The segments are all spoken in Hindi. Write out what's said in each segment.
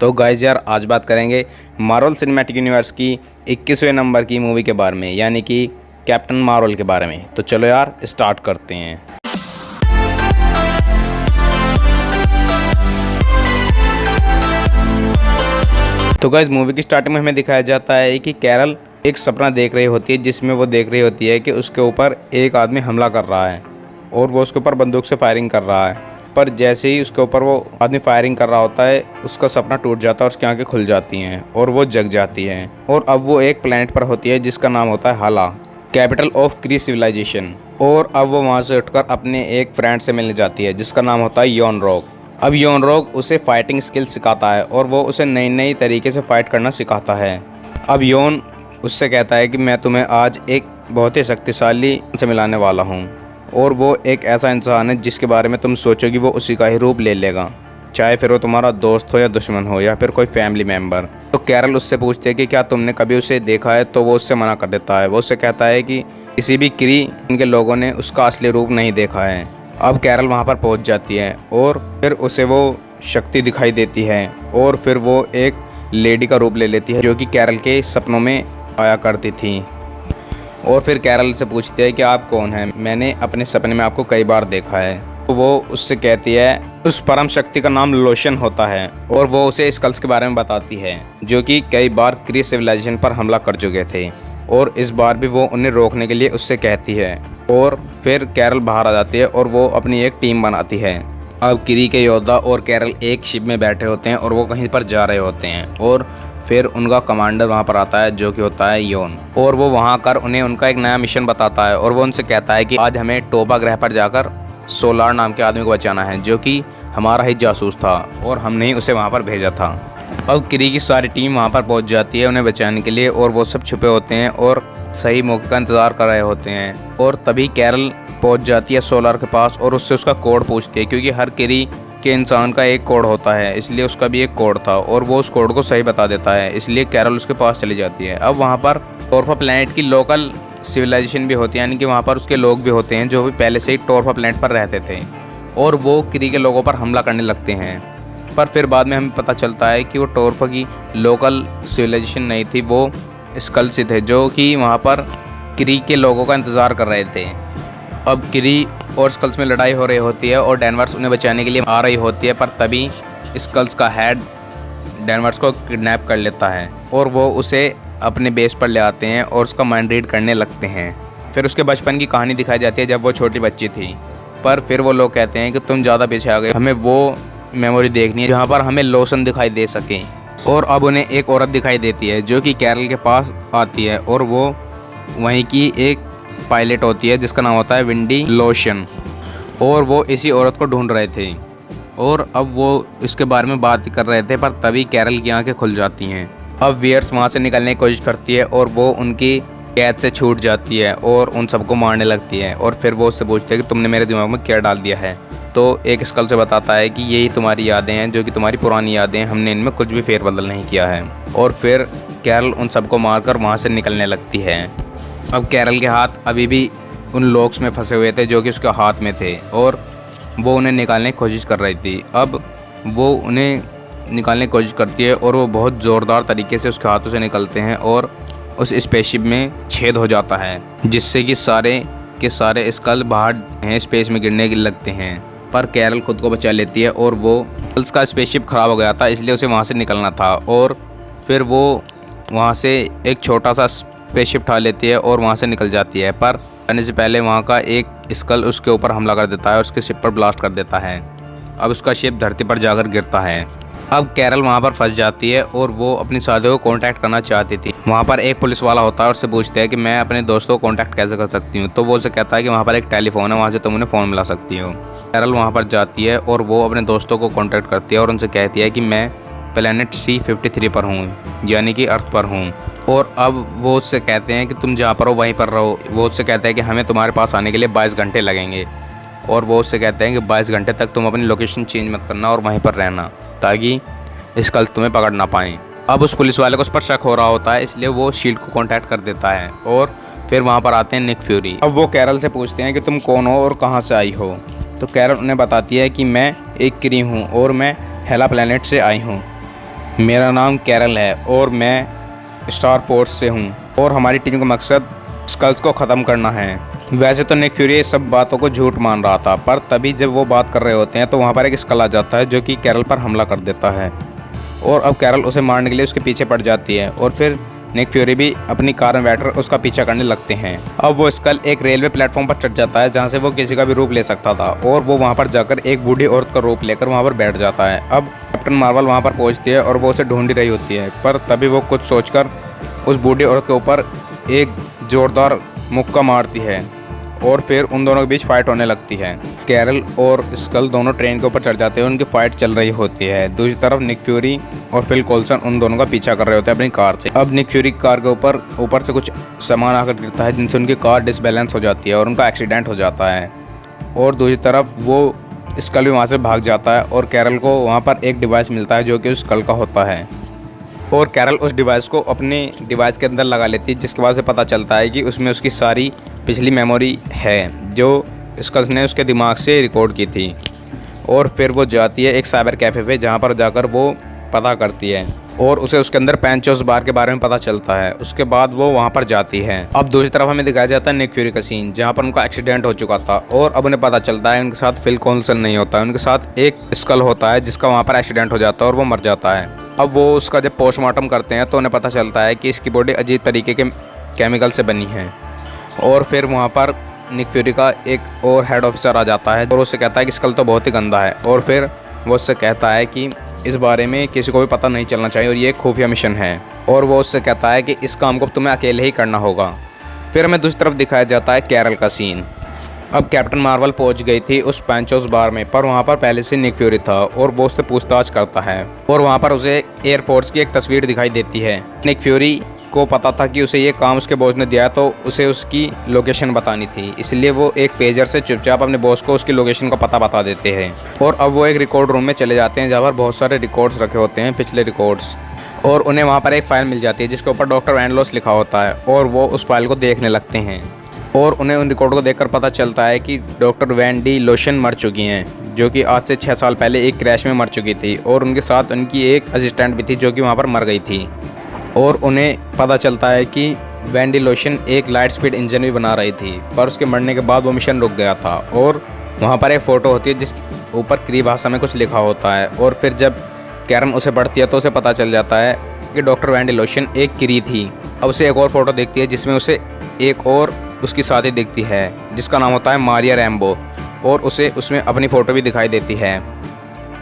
तो गाइस यार आज बात करेंगे मार्वल सिनेमैटिक यूनिवर्स की 21वें नंबर की मूवी के बारे में, यानी कि कैप्टन मार्वल के बारे में। तो चलो यार स्टार्ट करते हैं। तो गाइस मूवी की स्टार्टिंग में हमें दिखाया जाता है कि कैरल एक सपना देख रही होती है, जिसमें वो देख रही होती है कि उसके ऊपर एक आदमी हमला कर रहा है और वो उसके ऊपर बंदूक से फायरिंग कर रहा है। पर जैसे ही उसके ऊपर वो आदमी फायरिंग कर रहा होता है, उसका सपना टूट जाता है और उसकी आंखें खुल जाती हैं और वो जग जाती है। और अब वो एक प्लेनेट पर होती है जिसका नाम होता है हाला, कैपिटल ऑफ क्री सिविलाइजेशन। और अब वो वहाँ से उठकर अपने एक फ्रेंड से मिलने जाती है जिसका नाम होता है योन रॉक। अब योन रॉक उसे फाइटिंग स्किल सिखाता है और वो उसे नई नई तरीके से फाइट करना सिखाता है। अब योन उससे कहता है कि मैं तुम्हें आज एक बहुत ही शक्तिशाली से मिलाने वाला हूँ, और वो एक ऐसा इंसान है जिसके बारे में तुम सोचोगे वो उसी का ही रूप ले लेगा, चाहे फिर वो तुम्हारा दोस्त हो या दुश्मन हो या फिर कोई फैमिली मेम्बर। तो कैरल उससे पूछती है कि क्या तुमने कभी उसे देखा है, तो वो उससे मना कर देता है। वो उससे कहता है कि किसी भी क्री इनके लोगों ने उसका असली रूप नहीं देखा है। अब कैरल वहाँ पर पहुँच जाती है और फिर उसे वो शक्ति दिखाई देती है और फिर वो एक लेडी का रूप ले लेती है जो कि कैरल के सपनों में आया करती थी। और फिर कैरल से पूछती है कि आप कौन हैं, मैंने अपने सपने में आपको कई बार देखा है। तो वो उससे कहती है उस परम शक्ति का नाम लोशन होता है, और वो उसे स्कल्स के बारे में बताती है जो कि कई बार क्री सिविलाइजेशन पर हमला कर चुके थे, और इस बार भी वो उन्हें रोकने के लिए उससे कहती है। और फिर कैरल बाहर आ जाती है और वो अपनी एक टीम बनाती है। अब क्री के योद्धा और कैरल एक शिप में बैठे होते हैं और वो कहीं पर जा रहे होते हैं, और फिर उनका कमांडर वहाँ पर आता है जो कि होता है योन। और वो वहाँ कर उन्हें उनका एक नया मिशन बताता है और वो उनसे कहता है कि आज हमें टोबा ग्रह पर जाकर सोलार नाम के आदमी को बचाना है जो कि हमारा ही जासूस था और हमने ही उसे वहाँ पर भेजा था। अब क्री की सारी टीम वहाँ पर पहुँच जाती है उन्हें बचाने के लिए, और वो सब छुपे होते हैं और सही मौके का इंतज़ार कर रहे होते हैं। और तभी कैरल पहुँच जाती है सोलार के पास और उससे उसका कोड पूछती है, क्योंकि हर क्री के इंसान का एक कोड होता है, इसलिए उसका भी एक कोड था और वो उस कोड को सही बता देता है। इसलिए कैरल उसके पास चली जाती है। अब वहाँ पर टोरफा प्लैनेट की लोकल सिविलाइजेशन भी होती है, यानी कि वहाँ पर उसके लोग भी होते हैं जो भी पहले से ही टोरफा प्लैनेट पर रहते थे, और वो क्री के लोगों पर हमला करने लगते हैं। पर फिर बाद में हमें पता चलता है कि वो टोरफा की लोकल सिविलाइजेशन नहीं थी, वो स्कल्स थे जो कि वहाँ पर क्री के लोगों का इंतज़ार कर रहे थे। अब क्री और स्कल्स में लड़ाई हो रही होती है और डेनवर्स उन्हें बचाने के लिए आ रही होती है, पर तभी स्कल्स का हेड डेनवर्स को किडनैप कर लेता है और वो उसे अपने बेस पर ले आते हैं और उसका माइंड रीड करने लगते हैं। फिर उसके बचपन की कहानी दिखाई जाती है जब वो छोटी बच्ची थी, पर फिर वो लोग कहते हैं कि तुम ज़्यादा पीछे आ गए, हमें वो मेमोरी देखनी है जहाँ पर हमें लोशन दिखाई दे सके। और अब उन्हें एक औरत दिखाई देती है जो कि कैरल के पास आती है, और वो वहीं की एक पायलट होती है जिसका नाम होता है विंडी लोशन, और वो इसी औरत को ढूंढ रहे थे। और अब वो इसके बारे में बात कर रहे थे, पर तभी कैरल की आंखें खुल जाती हैं। अब वियर्स वहाँ से निकलने की कोशिश करती है और वो उनकी कैद से छूट जाती है और उन सबको मारने लगती है। और फिर वो उससे पूछती है कि तुमने मेरे दिमाग में क्या डाल दिया है। तो एक स्कल से बताता है कि यही तुम्हारी यादें हैं, जो कि तुम्हारी पुरानी यादें हैं, हमने इनमें कुछ भी फेरबदल नहीं किया है। और फिर कैरल उन सबको मारकर वहाँ से निकलने लगती है। अब कैरल के हाथ अभी भी उन लॉक्स में फंसे हुए थे जो कि उसके हाथ में थे, और वो उन्हें निकालने की कोशिश कर रही थी। अब वो उन्हें निकालने की कोशिश करती है और वो बहुत ज़ोरदार तरीके से उसके हाथों से निकलते हैं और उस स्पेसशिप में छेद हो जाता है, जिससे कि सारे के सारे स्कल बाहर स्पेस में गिरने लगते हैं। पर कैरल खुद को बचा लेती है, और वो उसका स्पेसशिप ख़राब हो गया था इसलिए उसे वहाँ से निकलना था। और फिर वो वहाँ से एक छोटा सा स्पेसशिप उठा लेती है और वहाँ से निकल जाती है, पर आने से पहले वहाँ का एक स्कल उसके ऊपर हमला कर देता है और उसके शिप पर ब्लास्ट कर देता है। अब उसका शिप धरती पर जाकर गिरता है। अब कैरल वहाँ पर फंस जाती है और वो अपनी साथी को कांटेक्ट करना चाहती थी। वहाँ पर एक पुलिस वाला होता है और उससे पूछता है कि मैं अपने दोस्तों को कांटेक्ट कैसे कर सकती हूँ। तो वो उसे कहता है कि वहाँ पर एक टेलीफोन है, वहाँ से तुम उन्हें फ़ोन मिला सकती हो। कैरल वहाँ पर जाती है और वो अपने दोस्तों को कांटेक्ट करती है और उनसे कहती है कि मैं प्लेनेट C53 पर हूँ, यानी कि अर्थ पर हूँ। और अब वो उससे कहते हैं कि तुम जहाँ पर हो वहीं पर रहो। वो उससे कहता है कि हमें तुम्हारे पास आने के लिए 22 घंटे लगेंगे, और वो उससे कहते हैं कि 22 घंटे तक तुम अपनी लोकेशन चेंज मत करना और वहीं पर रहना, ताकि स्कल्स तुम्हें पकड़ ना पाएँ। अब उस पुलिस वाले को उस पर शक हो रहा होता है, इसलिए वो शील्ड को कांटेक्ट कर देता है, और फिर वहाँ पर आते हैं निक फ्यूरी। अब वो कैरल से पूछते हैं कि तुम कौन हो और कहाँ से आई हो। तो कैरल उन्हें बताती है कि मैं एक क्री हूँ और मैं हेला प्लेनेट से आई हूँ। मेरा नाम कैरल है और मैं स्टार फोर्स से हूँ और हमारी टीम का मकसद स्कल्स को ख़त्म करना है। वैसे तो निक फ्यूरी सब बातों को झूठ मान रहा था, पर तभी जब वो बात कर रहे होते हैं तो वहाँ पर एक स्कल आ जाता है जो कि कैरल पर हमला कर देता है और अब कैरल उसे मारने के लिए उसके पीछे पड़ जाती है और फिर निक फ्यूरी भी अपनी कार में बैठकर उसका पीछा करने लगते हैं। अब वो स्कल एक रेलवे प्लेटफॉर्म पर चढ़ जाता है जहाँ से वो किसी का भी रूप ले सकता था और वो वहाँ पर जाकर एक बूढ़ी औरत का रूप लेकर वहाँ पर बैठ जाता है। अब कैप्टन मार्वल वहाँ पर पहुँचती है और वो उसे ढूंढ ही रही होती है, पर तभी वो कुछ सोचकर उस बूढ़ी औरत के ऊपर एक जोरदार मुक्का मारती है और फिर उन दोनों के बीच फाइट होने लगती है। कैरल और स्कल दोनों ट्रेन के ऊपर चढ़ जाते हैं, उनकी फाइट चल रही होती है। दूसरी तरफ निक फ्यूरी और फिल कोल्सन उन दोनों का पीछा कर रहे होते हैं अपनी कार से। अब निक फ्यूरी की कार के ऊपर से कुछ सामान आकर गिरता है जिनसे उनकी कार डिसबैलेंस हो जाती है और उनका एक्सीडेंट हो जाता है और दूसरी तरफ वो स्कल भी वहाँ से भाग जाता है और कैरल को वहाँ पर एक डिवाइस मिलता है जो कि उस स्कल का होता है और कैरल उस डिवाइस को अपने डिवाइस के अंदर लगा लेती है, जिसके बाद उसे पता चलता है कि उसमें उसकी सारी पिछली मेमोरी है जो स्कल्स ने उसके दिमाग से रिकॉर्ड की थी। और फिर वो जाती है एक साइबर कैफ़े पे जहाँ पर जाकर वो पता करती है और उसे उसके अंदर पैंचोस बार के बारे में पता चलता है। उसके बाद वो वहाँ पर जाती है। अब दूसरी तरफ हमें दिखाया जाता है निक फ्यूरी का सीन जहाँ पर उनका एक्सीडेंट हो चुका था और अब उन्हें पता चलता है उनके साथ फिल कोल्सन नहीं होता है, उनके साथ एक स्कल होता है जिसका वहाँ पर एक्सीडेंट हो जाता है और वो मर जाता है। अब वो उसका जब पोस्टमार्टम करते हैं तो उन्हें पता चलता है कि इसकी बॉडी अजीब तरीके के केमिकल से बनी है और फिर वहाँ पर निक फ्यूरी का एक और हेड ऑफिसर आ जाता है और उससे कहता है कि स्कल तो बहुत ही गंदा है और फिर वो उससे कहता है कि इस बारे में किसी को भी पता नहीं चलना चाहिए और ये एक खुफिया मिशन है और वो उससे कहता है कि इस काम को तुम्हें अकेले ही करना होगा। फिर हमें दूसरी तरफ दिखाया जाता है कैरल का सीन। अब कैप्टन मार्वल पहुंच गई थी उस पैंचोस बार में, पर वहाँ पर पहले से निक फ्यूरी था और वो उससे पूछताछ करता है और वहाँ पर उसे एयरफोर्स की एक तस्वीर दिखाई देती है। निक फ्यूरी को पता था कि उसे ये काम उसके बॉस ने दिया तो उसे उसकी लोकेशन बतानी थी, इसलिए वो एक पेजर से चुपचाप अपने बॉस को उसकी लोकेशन का पता बता देते हैं। और अब वो एक रिकॉर्ड रूम में चले जाते हैं जहाँ पर बहुत सारे रिकॉर्ड्स रखे होते हैं, पिछले रिकॉर्ड्स, और उन्हें वहाँ पर एक फ़ाइल मिल जाती है जिसके ऊपर डॉक्टर वैंडलोस लिखा होता है और वो उस फाइल को देखने लगते हैं और उन्हें उन रिकॉर्ड को देखकर पता चलता है कि डॉक्टर वैंडी लोशन मर चुकी हैं, जो कि आज से 6 साल पहले एक क्रैश में मर चुकी थी और उनके साथ उनकी एक असिस्टेंट भी थी जो कि वहाँ पर मर गई थी। और उन्हें पता चलता है कि वैंडी लोशन एक लाइट स्पीड इंजन भी बना रही थी, पर उसके मरने के बाद वो मिशन रुक गया था। और वहाँ पर एक फ़ोटो होती है जिसके ऊपर क्री भाषा में कुछ लिखा होता है और फिर जब कैरन उसे पढ़ती है तो उसे पता चल जाता है कि डॉक्टर वैंडी लोशन एक क्री थी। अब उसे एक और फ़ोटो देखती है जिसमें उसे एक और उसकी साथी दिखती है जिसका नाम होता है मारिया रैम्बो और उसे उसमें अपनी फ़ोटो भी दिखाई देती है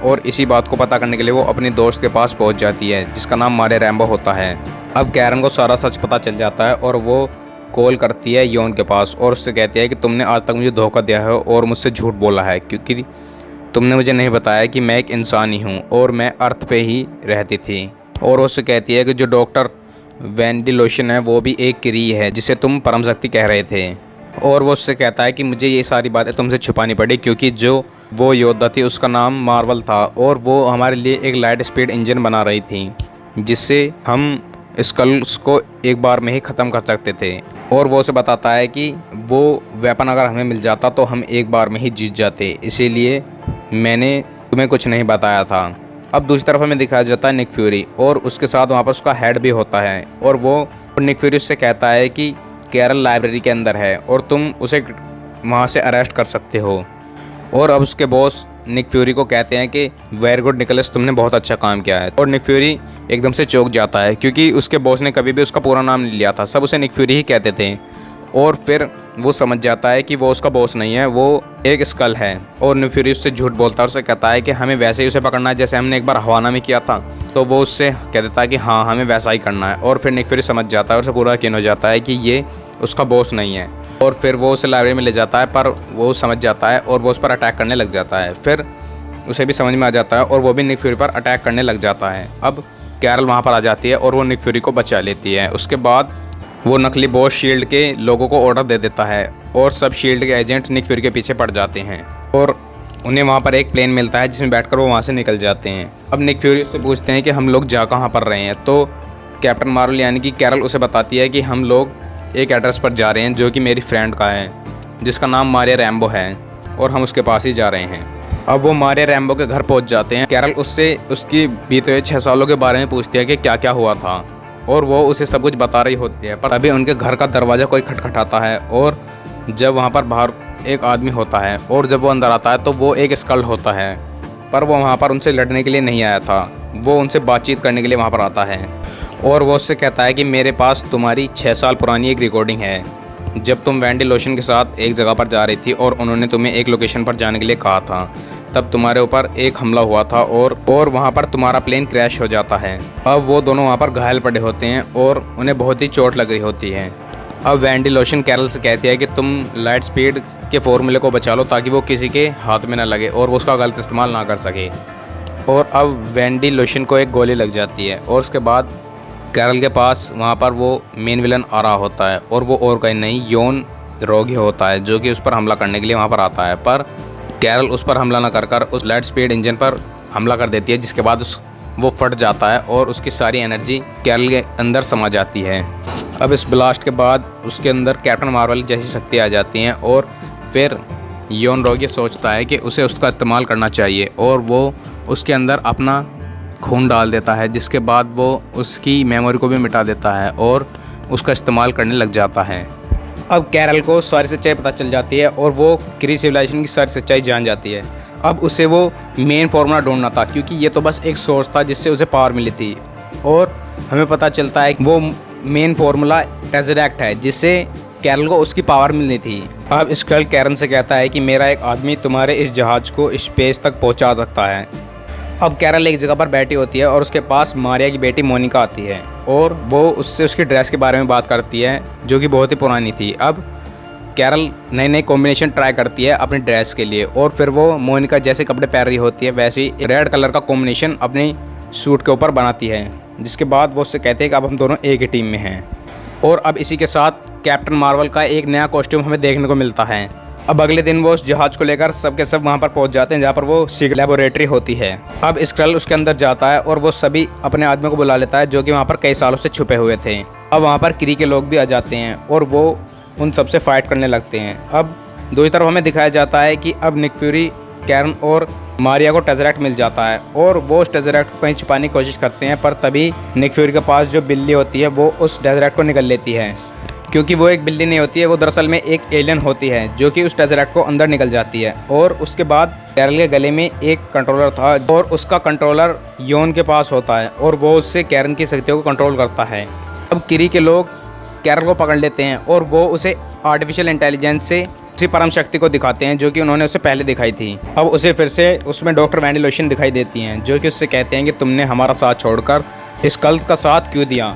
और इसी बात को पता करने के लिए वो अपनी दोस्त के पास पहुंच जाती है जिसका नाम मारिया रैम्बो होता है। अब कैरन को सारा सच पता चल जाता है और वो कॉल करती है योन के पास और उससे कहती है कि तुमने आज तक मुझे धोखा दिया है और मुझसे झूठ बोला है क्योंकि तुमने मुझे नहीं बताया कि मैं एक इंसान ही हूँ और मैं अर्थ पे ही रहती थी। और उससे कहती है कि जो डॉक्टर वैंडी लोशन है वो भी एक क्री है जिसे तुम परम शक्ति कह रहे थे। और वो उससे कहता है कि मुझे ये सारी बातें तुमसे छुपानी पड़ी क्योंकि जो वो योद्धा थी उसका नाम मार्वल था और वो हमारे लिए एक लाइट स्पीड इंजन बना रही थी जिससे हम स्कल्स को एक बार में ही ख़त्म कर सकते थे। और वो उसे बताता है कि वो वेपन अगर हमें मिल जाता तो हम एक बार में ही जीत जाते, इसीलिए मैंने तुम्हें कुछ नहीं बताया था। अब दूसरी तरफ हमें दिखाया जाता है निक फ्यूरी और उसके साथ वहाँ पर उसका हेड भी होता है और वो निक फ्यूरी से कहता है कि कैरल लाइब्रेरी के अंदर है और तुम उसे वहाँ से अरेस्ट कर सकते हो। और अब उसके बॉस निक फ्यूरी को कहते हैं कि वेरी गुड निकोलस, तुमने बहुत अच्छा काम किया है। और निक फ्यूरी एकदम से चौंक जाता है क्योंकि उसके बॉस ने कभी भी उसका पूरा नाम नहीं लिया था, सब उसे निक फ्यूरी ही कहते थे। और फिर वो समझ जाता है कि वो उसका बॉस नहीं है, वो एक स्कल है। और निक फ्यूरी उससे झूठ बोलता है, उससे कहता है कि हमें वैसे ही उसे पकड़ना है जैसे हमने एक बार हवाना में किया था। तो वो उससे कह देता है कि हाँ हमें वैसा ही करना है। और फिर निक फ्यूरी समझ जाता है और उसे पूरा यकीन हो जाता है कि ये उसका बॉस नहीं है। और फिर वो उसे लाइब्रेरी में ले जाता है, पर वो समझ जाता है और वो उस पर अटैक करने लग जाता है। फिर उसे भी समझ में आ जाता है और वो भी निक फ्यूरी पर अटैक करने लग जाता है। अब कैरल वहाँ पर आ जाती है और वो निक फ्यूरी को बचा लेती है। उसके बाद वो नकली बॉस शील्ड के लोगों को ऑर्डर दे देता है और सब शील्ड के एजेंट्स निक फ्यूरी के पीछे पड़ जाते हैं और उन्हें वहाँ पर एक प्लेन मिलता है जिसमें बैठकर वो वहाँ से निकल जाते हैं। अब निक फ्यूरी से पूछते हैं कि हम लोग जा कहाँ पर रहे हैं, तो कैप्टन मार्वल यानी कि कैरल उसे बताती है कि हम लोग एक एड्रेस पर जा रहे हैं जो कि मेरी फ्रेंड का है जिसका नाम मारिया रैम्बो है। और हम उसके पास ही जा रहे हैं। अब वो मारिया रैम्बो के घर पहुंच जाते हैं। कैरल उससे उसकी बीते हुए 6 सालों के बारे में पूछती है कि क्या क्या हुआ था, और वो उसे सब कुछ बता रही होती है। पर अभी उनके घर का दरवाज़ा कोई खटखटाता है, और जब वहाँ पर बाहर एक आदमी होता है, और जब वो अंदर आता है तो वो एक स्कल्ड होता है। पर वो वहाँ पर उनसे लड़ने के लिए नहीं आया था, वो उनसे बातचीत करने के लिए वहाँ पर आता है। और वो उससे कहता है कि मेरे पास तुम्हारी 6 साल पुरानी एक रिकॉर्डिंग है, जब तुम वैंडी लोशन के साथ एक जगह पर जा रही थी और उन्होंने तुम्हें एक लोकेशन पर जाने के लिए कहा था। तब तुम्हारे ऊपर एक हमला हुआ था और वहाँ पर तुम्हारा प्लेन क्रैश हो जाता है। अब वो दोनों वहाँ पर घायल पड़े होते हैं और उन्हें बहुत ही चोट लग रही होती है। अब वैंडी लोशन कैरल से कहती है कि तुम लाइट स्पीड के फॉर्मूले को बचा लो ताकि वो किसी के हाथ में ना लगे और वो उसका गलत इस्तेमाल ना कर सके। और अब वैंडी लोशन को एक गोली लग जाती है, और उसके बाद कैरल के पास वहाँ पर वो मेन विलन आ रहा होता है, और वो और कहीं नहीं योन रोगी होता है, जो कि उस पर हमला करने के लिए वहाँ पर आता है। पर कैरल उस पर हमला न कर उस लाइट स्पीड इंजन पर हमला कर देती है, जिसके बाद वो फट जाता है और उसकी सारी एनर्जी कैरल के अंदर समा जाती है। अब इस ब्लास्ट के बाद उसके अंदर कैप्टन मार्वल जैसी शक्ति आ जाती हैं, और फिर योन रोगी सोचता है कि उसे उसका इस्तेमाल करना चाहिए, और वो उसके अंदर अपना खून डाल देता है, जिसके बाद वो उसकी मेमोरी को भी मिटा देता है और उसका इस्तेमाल करने लग जाता है। अब कैरल को सारी सच्चाई पता चल जाती है और वो क्री सिविलाइजेशन की सारी सच्चाई जान जाती है। अब उसे वो मेन फार्मूला ढूंढना था, क्योंकि ये तो बस एक सोर्स था जिससे उसे पावर मिली थी, और हमें पता चलता है कि वो मेन फार्मूला टेज़रेक्ट है, जिससे कैरल को उसकी पावर मिलनी थी। अब स्क्रल कैरल से कहता है कि मेरा एक आदमी तुम्हारे इस जहाज़ को स्पेस तक पहुंचा सकता है। अब कैरल एक जगह पर बैठी होती है और उसके पास मारिया की बेटी मोनिका आती है, और वो उससे उसकी ड्रेस के बारे में बात करती है, जो कि बहुत ही पुरानी थी। अब कैरल नई नई कॉम्बिनेशन ट्राई करती है अपनी ड्रेस के लिए, और फिर वो मोनिका जैसे कपड़े पहन रही होती है वैसे ही रेड कलर का कॉम्बिनेशन अपने सूट के ऊपर बनाती है, जिसके बाद वो उससे कहते हैं कि अब हम दोनों एक ही टीम में हैं। और अब इसी के साथ कैप्टन मार्वल का एक नया कॉस्ट्यूम हमें देखने को मिलता है। अब अगले दिन वो उस जहाज को लेकर सब के सब वहाँ पर पहुँच जाते हैं जहाँ पर वो सीक्रेट लेबोरेटरी होती है। अब स्क्रल उसके अंदर जाता है और वो सभी अपने आदमियों को बुला लेता है, जो कि वहाँ पर कई सालों से छुपे हुए थे। अब वहाँ पर क्री के लोग भी आ जाते हैं और वो उन सबसे फाइट करने लगते हैं। अब दूसरी तरफ हमें दिखाया जाता है कि अब निक फ्यूरी, कैरन और मारिया को टेज़रेक्ट मिल जाता है, और वो उस टेज़रेक्ट को कहीं छुपाने की कोशिश करते हैं, पर तभी निक फ्यूरी के पास जो बिल्ली होती है वो उस टेज़रेक्ट को निगल लेती है, क्योंकि वो एक बिल्ली नहीं होती है, वो दरअसल में एक एलियन होती है, जो कि उस टेज़रेक्ट को अंदर निकल जाती है। और उसके बाद कैरल के गले में एक कंट्रोलर था, और उसका कंट्रोलर योन के पास होता है, और वो उससे कैरन की शक्तियों को कंट्रोल करता है। अब क्री के लोग कैरल को पकड़ लेते हैं और वो उसे आर्टिफिशियल इंटेलिजेंस से उसी परम शक्ति को दिखाते हैं, जो कि उन्होंने उसे पहले दिखाई थी। अब उसे फिर से उसमें डॉक्टर वैंडी लोशन दिखाई देती हैं, जो कि उससे कहते हैं कि तुमने हमारा साथ छोड़कर इस कल्ट का साथ क्यों दिया,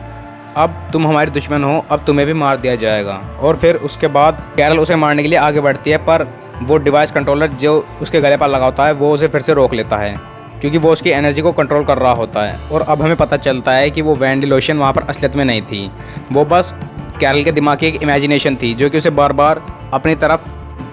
अब तुम हमारे दुश्मन हो, अब तुम्हें भी मार दिया जाएगा। और फिर उसके बाद कैरल उसे मारने के लिए आगे बढ़ती है, पर वो डिवाइस कंट्रोलर जो उसके गले पर लगा होता है वो उसे फिर से रोक लेता है, क्योंकि वो उसकी एनर्जी को कंट्रोल कर रहा होता है। और अब हमें पता चलता है कि वो वैंडी लोशन वहाँ पर असलियत में नहीं थी, वो बस कैरल के दिमाग की एक इमेजिनेशन थी, जो कि उसे बार बार अपनी तरफ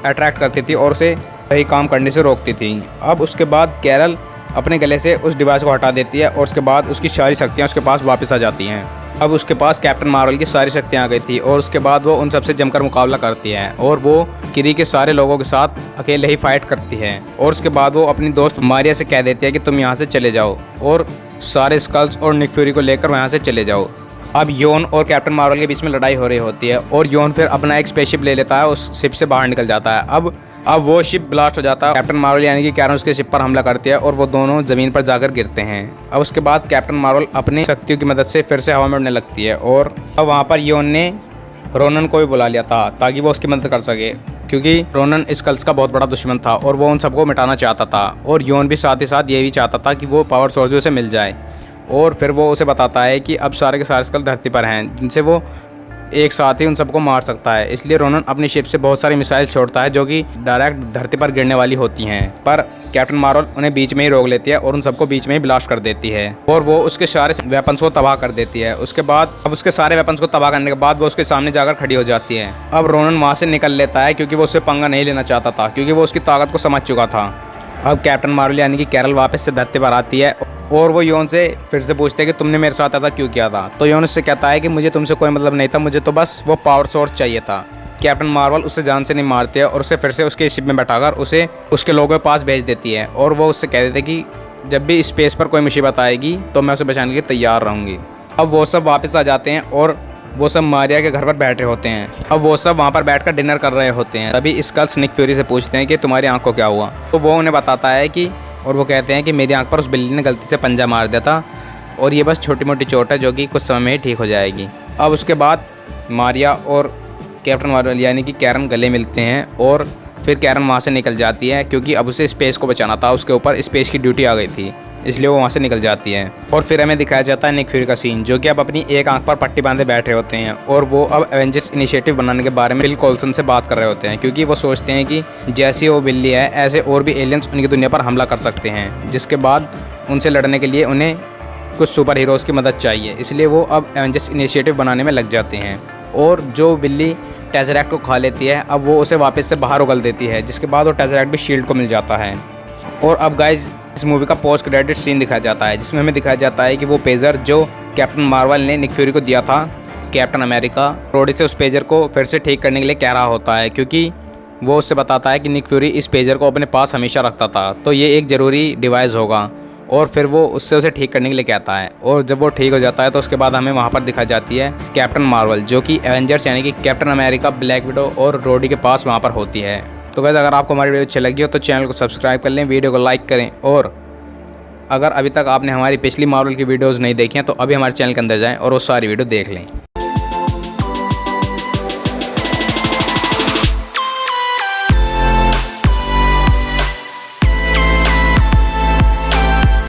अट्रैक्ट करती थी और उसे सही काम करने से रोकती थी। अब उसके बाद कैरल अपने गले से उस डिवाइस को हटा देती है, और उसके बाद उसकी सारी शक्तियाँ उसके पास वापस आ जाती हैं। अब उसके पास कैप्टन मार्वल की सारी शक्तियाँ आ गई थी, और उसके बाद वो उन सबसे जमकर मुकाबला करती है, और वो क्री के सारे लोगों के साथ अकेले ही फाइट करती है। और उसके बाद वो अपनी दोस्त मारिया से कह देती है कि तुम यहाँ से चले जाओ, और सारे स्कल्स और निक फ्यूरी को लेकर वहाँ से चले जाओ। अब योन और कैप्टन मार्वल के बीच में लड़ाई हो रही होती है, और योन फिर अपना एक स्पेसशिप ले लेता है, उस शिप से बाहर निकल जाता है। अब वो शिप ब्लास्ट हो जाता है, कैप्टन मार्वल यानी कि कैरन उसके शिप पर हमला करती है, और वो दोनों ज़मीन पर जाकर गिरते हैं। अब उसके बाद कैप्टन मार्वल अपनी शक्तियों की मदद से फिर से हवा में उड़ने लगती है, और अब वहाँ पर योन ने रोनन को भी बुला लिया था ताकि वो उसकी मदद कर सके, क्योंकि रोनन स्कल्स का बहुत बड़ा दुश्मन था और वो उन सबको मिटाना चाहता था। और योन भी साथ ही साथ ये भी चाहता था कि वो पावर सोर्स भी उसे मिल जाए। और फिर वो उसे बताता है कि अब सारे के सारे स्कल धरती पर हैं, जिनसे वो एक साथ ही उन सबको मार सकता है। इसलिए रोनन अपनी शिप से बहुत सारी मिसाइल छोड़ता है, जो कि डायरेक्ट धरती पर गिरने वाली होती हैं, पर कैप्टन मार्वल उन्हें बीच में ही रोक लेती है और उन सबको बीच में ही ब्लास्ट कर देती है, और वो उसके सारे वेपन्स को तबाह कर देती है। उसके बाद अब उसके सारे वेपन्स को तबाह करने के बाद वो उसके सामने जाकर खड़ी हो जाती है। अब रोनन वहाँ से निकल लेता है, क्योंकि वो उससे पंगा नहीं लेना चाहता था, क्योंकि वो उसकी ताकत को समझ चुका था। अब कैप्टन मार्वल यानी कि कैरल वापस से धरती पर आती है, और वो योन से फिर से पूछते हैं कि तुमने मेरे साथ ऐसा क्यों किया था। तो योन उससे कहता है कि मुझे तुमसे कोई मतलब नहीं था, मुझे तो बस वो पावर सोर्स चाहिए था। कैप्टन मार्वल उसे जान से नहीं मारती है और उसे फिर से उसके शिप में बैठाकर उसे उसके लोगों के पास भेज देती है और वो उससे कह देते कि जब भी स्पेस पर कोई मुसीबत आएगी तो मैं उसे बचाने के लिए तैयार रहूँगी। अब वो सब वापस आ जाते हैं और वो सब मारिया के घर पर बैठे होते हैं। अब वो सब वहाँ पर बैठकर डिनर कर रहे होते हैं। तभी स्कल्स निक फ्यूरी से पूछते हैं कि तुम्हारी आँख को क्या हुआ। तो वो उन्हें बताता है कि और वो कहते हैं कि मेरी आँख पर उस बिल्ली ने गलती से पंजा मार दिया था और ये बस छोटी मोटी चोट है जो कि कुछ समय में ही ठीक हो जाएगी। अब उसके बाद मारिया और कैप्टन मार्वल यानी कि कैरन गले मिलते हैं और फिर कैरन वहाँ से निकल जाती है क्योंकि अब उसे स्पेस को बचाना था, उसके ऊपर स्पेस की ड्यूटी आ गई थी, इसलिए वो वहाँ से निकल जाती है। और फिर हमें दिखाया जाता है निक फ्यूरी का सीन जो कि अब अपनी एक आंख पर पट्टी बांधे बैठे होते हैं और वो अब एवेंजर्स इनिशिएटिव बनाने के बारे में बिल कोल्सन से बात कर रहे होते हैं क्योंकि वो सोचते हैं कि जैसी वो बिल्ली है ऐसे और भी एलियंस उनकी दुनिया पर हमला कर सकते हैं, जिसके बाद उनसे लड़ने के लिए उन्हें कुछ सुपर हीरोज़ की मदद चाहिए। इसलिए वो अब एवेंजर्स इनिशिएटिव बनाने में लग जाते हैं और जो बिल्ली टेज़रैक्ट को खा लेती है अब वो उसे वापस से बाहर उगल देती है, जिसके बाद वो टेज़रैक्ट भी शील्ड को मिल जाता है। और अब गाइज इस मूवी का पोस्ट क्रेडिट सीन दिखाया जाता है जिसमें हमें दिखाया जाता है कि वो पेजर जो कैप्टन मार्वल ने निक फ्यूरी को दिया था, कैप्टन अमेरिका रोडी से उस पेजर को फिर से ठीक करने के लिए कह रहा होता है क्योंकि वो उससे बताता है कि निक फ्यूरी इस पेजर को अपने पास हमेशा रखता था, तो ये एक ज़रूरी डिवाइस होगा। और फिर वो उससे उसे ठीक करने के लिए कहता है और जब वो ठीक हो जाता है तो उसके बाद हमें वहाँ पर दिखाई जाती है कैप्टन मार्वल जो कि एवेंजर्स यानी कि कैप्टन अमेरिका, ब्लैक विडो और रोडी के पास वहाँ पर होती है। तो वैसे अगर आपको हमारी वीडियो अच्छी लगी हो तो चैनल को सब्सक्राइब कर लें, वीडियो को लाइक करें और अगर अभी तक आपने हमारी पिछली मार्वल की वीडियोज़ नहीं देखी हैं तो अभी हमारे चैनल के अंदर जाएँ और वो सारी वीडियो देख लें।